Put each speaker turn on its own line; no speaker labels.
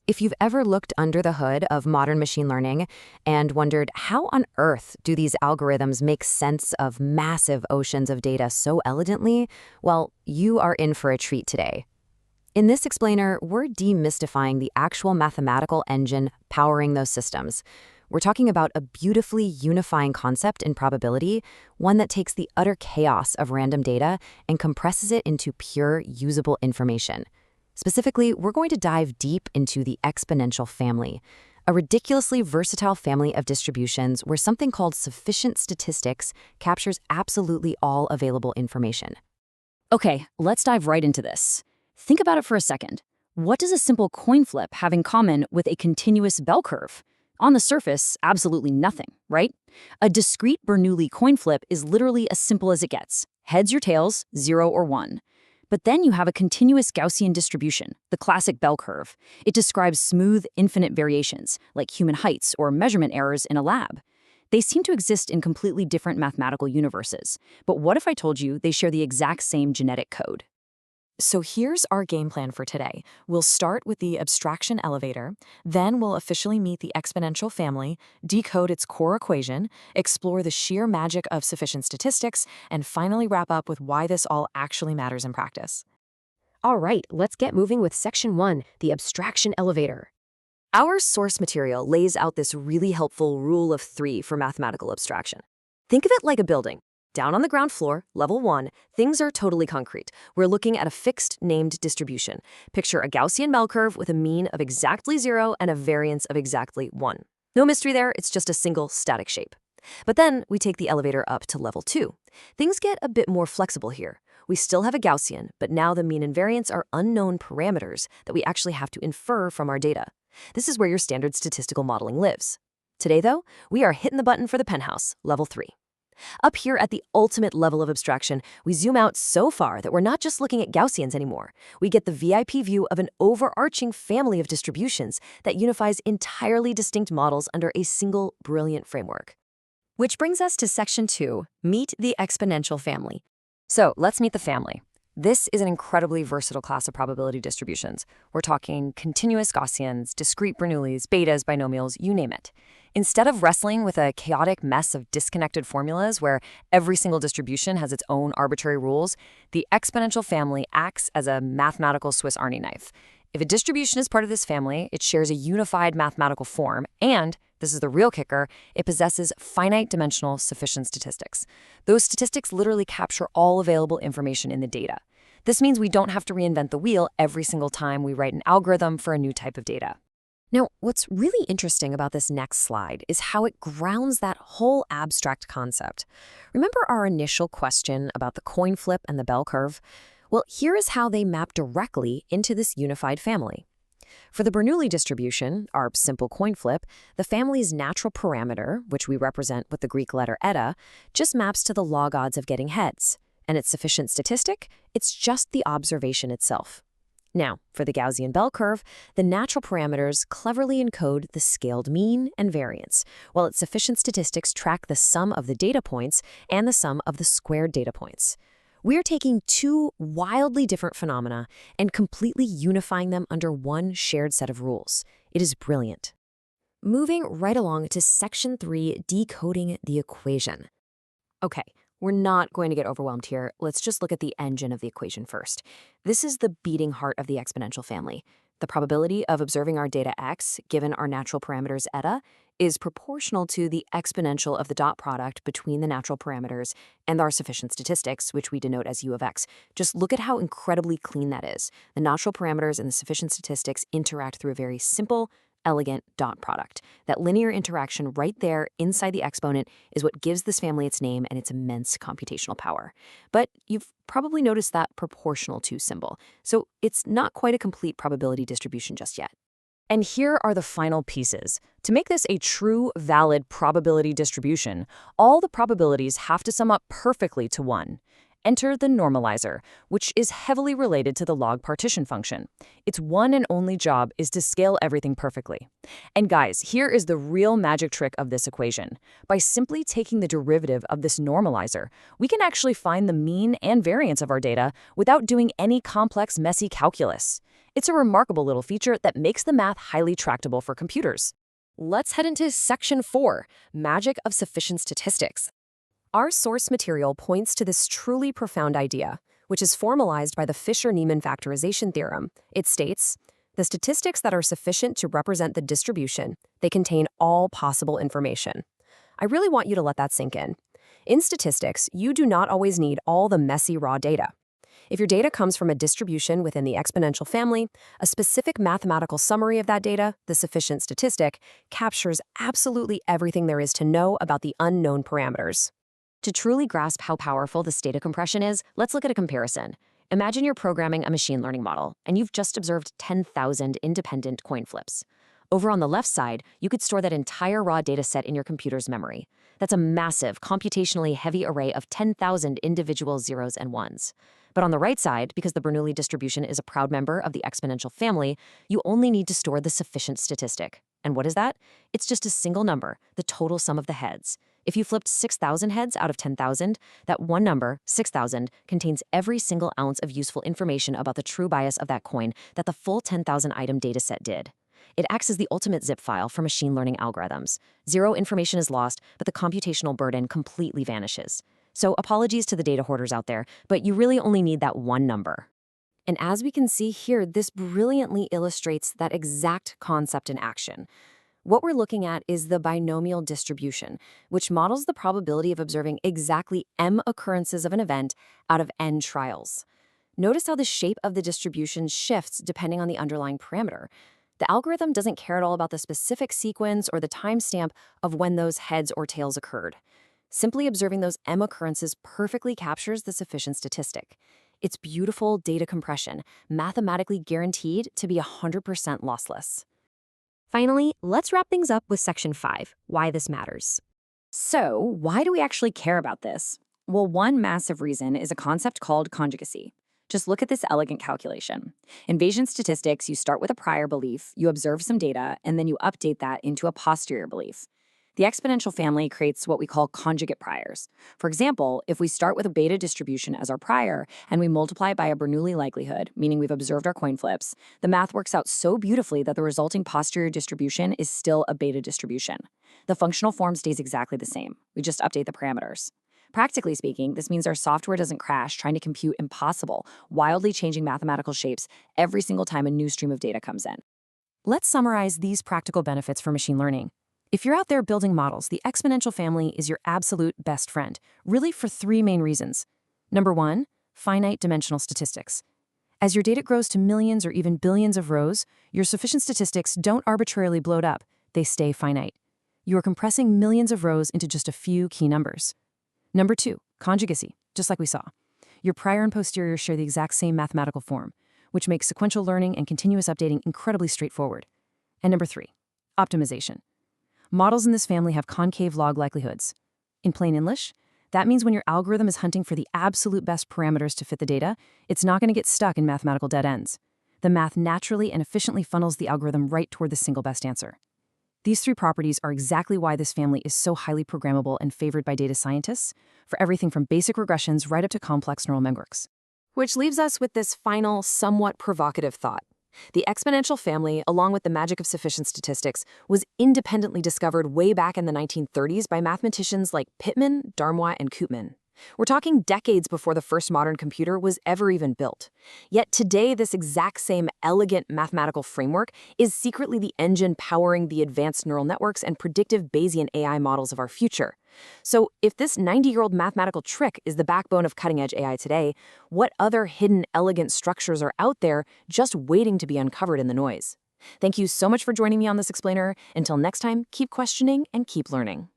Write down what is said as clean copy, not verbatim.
If you've ever looked under the hood of modern machine learning and wondered how on earth do these algorithms make sense of massive oceans of data so elegantly, well, you are in for a treat today. In this explainer, we're demystifying the actual mathematical engine powering those systems. We're talking about a beautifully unifying concept in probability, one that takes the utter chaos of random data and compresses it into pure, usable information. Specifically, we're going to dive deep into the exponential family, a ridiculously versatile family of distributions where something called sufficient statistics captures absolutely all available information.
Okay, let's dive right into this. Think about it for a second. What does a simple coin flip have in common with a continuous bell curve? On the surface, absolutely nothing, right? A discrete Bernoulli coin flip is literally as simple as it gets. Heads or tails, 0 or 1. But then you have a continuous Gaussian distribution, the classic bell curve. It describes smooth, infinite variations, like human heights or measurement errors in a lab. They seem to exist in completely different mathematical universes. But what if I told you they share the exact same genetic code?
So here's our game plan for today. We'll start with the abstraction elevator, then we'll officially meet the exponential family, decode its core equation, explore the sheer magic of sufficient statistics, and finally wrap up with why this all actually matters in practice.
All right, let's get moving with Section 1, the abstraction elevator.
Our source material lays out this really helpful rule of 3 for mathematical abstraction. Think of it like a building. Down on the ground floor, level 1, things are totally concrete. We're looking at a fixed named distribution. Picture a Gaussian bell curve with a mean of exactly 0 and a variance of exactly 1. No mystery there, it's just a single static shape. But then we take the elevator up to level 2. Things get a bit more flexible here. We still have a Gaussian, but now the mean and variance are unknown parameters that we actually have to infer from our data. This is where your standard statistical modeling lives. Today, though, we are hitting the button for the penthouse, level 3. Up here at the ultimate level of abstraction, we zoom out so far that we're not just looking at Gaussians anymore. We get the VIP view of an overarching family of distributions that unifies entirely distinct models under a single brilliant framework. Which brings us to Section 2, Meet the Exponential Family. So let's meet the family. This is an incredibly versatile class of probability distributions. We're talking continuous Gaussians, discrete Bernoullis, betas, binomials, you name it. Instead of wrestling with a chaotic mess of disconnected formulas where every single distribution has its own arbitrary rules, the exponential family acts as a mathematical Swiss Army knife. If a distribution is part of this family, it shares a unified mathematical form, and, this is the real kicker, it possesses finite dimensional sufficient statistics. Those statistics literally capture all available information in the data. This means we don't have to reinvent the wheel every single time we write an algorithm for a new type of data.
Now, what's really interesting about this next slide is how it grounds that whole abstract concept. Remember our initial question about the coin flip and the bell curve? Well, here is how they map directly into this unified family. For the Bernoulli distribution, our simple coin flip, the family's natural parameter, which we represent with the Greek letter eta, just maps to the log odds of getting heads. And its sufficient statistic, it's just the observation itself. Now, for the Gaussian bell curve, the natural parameters cleverly encode the scaled mean and variance, while its sufficient statistics track the sum of the data points and the sum of the squared data points. We're taking two wildly different phenomena and completely unifying them under one shared set of rules. It is brilliant. Moving right along to Section 3, decoding the equation. Okay. We're not going to get overwhelmed here. Let's just look at the engine of the equation first. This is the beating heart of the exponential family. The probability of observing our data x, given our natural parameters eta, is proportional to the exponential of the dot product between the natural parameters and our sufficient statistics, which we denote as u of x. Just look at how incredibly clean that is. The natural parameters and the sufficient statistics interact through a very simple, elegant dot product. That linear interaction right there inside the exponent is what gives this family its name and its immense computational power. But you've probably noticed that proportional to symbol, so it's not quite a complete probability distribution just yet.
And here are the final pieces. To make this a true, valid probability distribution, all the probabilities have to sum up perfectly to 1. Enter the normalizer, which is heavily related to the log partition function. Its one and only job is to scale everything perfectly. And guys, here is the real magic trick of this equation. By simply taking the derivative of this normalizer, we can actually find the mean and variance of our data without doing any complex, messy calculus.
It's a remarkable little feature that makes the math highly tractable for computers. Let's head into Section 4, Magic of Sufficient Statistics. Our source material points to this truly profound idea, which is formalized by the Fisher-Neiman factorization theorem. It states, the statistics that are sufficient to represent the distribution, they contain all possible information. I really want you to let that sink in. In statistics, you do not always need all the messy raw data. If your data comes from a distribution within the exponential family, a specific mathematical summary of that data, the sufficient statistic, captures absolutely everything there is to know about the unknown parameters.
To truly grasp how powerful this data compression is, let's look at a comparison. Imagine you're programming a machine learning model, and you've just observed 10,000 independent coin flips. Over on the left side, you could store that entire raw data set in your computer's memory. That's a massive, computationally heavy array of 10,000 individual zeros and ones. But on the right side, because the Bernoulli distribution is a proud member of the exponential family, you only need to store the sufficient statistic. And what is that? It's just a single number, the total sum of the heads. If you flipped 6,000 heads out of 10,000, that one number, 6,000, contains every single ounce of useful information about the true bias of that coin that the full 10,000 item dataset did. It acts as the ultimate zip file for machine learning algorithms. Zero information is lost, but the computational burden completely vanishes. So apologies to the data hoarders out there, but you really only need that one number.
And as we can see here, this brilliantly illustrates that exact concept in action. What we're looking at is the binomial distribution, which models the probability of observing exactly m occurrences of an event out of n trials. Notice how the shape of the distribution shifts depending on the underlying parameter. The algorithm doesn't care at all about the specific sequence or the timestamp of when those heads or tails occurred. Simply observing those m occurrences perfectly captures the sufficient statistic. It's beautiful data compression, mathematically guaranteed to be 100% lossless. Finally, let's wrap things up with Section 5, why this matters.
So, why do we actually care about this? Well, one massive reason is a concept called conjugacy. Just look at this elegant calculation. In Bayesian statistics, you start with a prior belief, you observe some data, and then you update that into a posterior belief. The exponential family creates what we call conjugate priors. For example, if we start with a beta distribution as our prior and we multiply it by a Bernoulli likelihood, meaning we've observed our coin flips, the math works out so beautifully that the resulting posterior distribution is still a beta distribution. The functional form stays exactly the same. We just update the parameters. Practically speaking, this means our software doesn't crash trying to compute impossible, wildly changing mathematical shapes every single time a new stream of data comes in.
Let's summarize these practical benefits for machine learning. If you're out there building models, the exponential family is your absolute best friend, really for three main reasons. Number one, finite dimensional statistics. As your data grows to millions or even billions of rows, your sufficient statistics don't arbitrarily bloat up, they stay finite. You are compressing millions of rows into just a few key numbers. Number two, conjugacy, just like we saw. Your prior and posterior share the exact same mathematical form, which makes sequential learning and continuous updating incredibly straightforward. And number three, optimization. Models in this family have concave log likelihoods. In plain English, that means when your algorithm is hunting for the absolute best parameters to fit the data, it's not going to get stuck in mathematical dead ends. The math naturally and efficiently funnels the algorithm right toward the single best answer. These three properties are exactly why this family is so highly programmable and favored by data scientists, for everything from basic regressions right up to complex neural networks. Which leaves us with this final, somewhat provocative thought. The exponential family, along with the magic of sufficient statistics, was independently discovered way back in the 1930s by mathematicians like Pitman, Darmois, and Koopman. We're talking decades before the first modern computer was ever even built. Yet today, this exact same elegant mathematical framework is secretly the engine powering the advanced neural networks and predictive Bayesian AI models of our future. So if this 90-year-old mathematical trick is the backbone of cutting-edge AI today, what other hidden elegant structures are out there just waiting to be uncovered in the noise? Thank you so much for joining me on this explainer. Until next time, keep questioning and keep learning.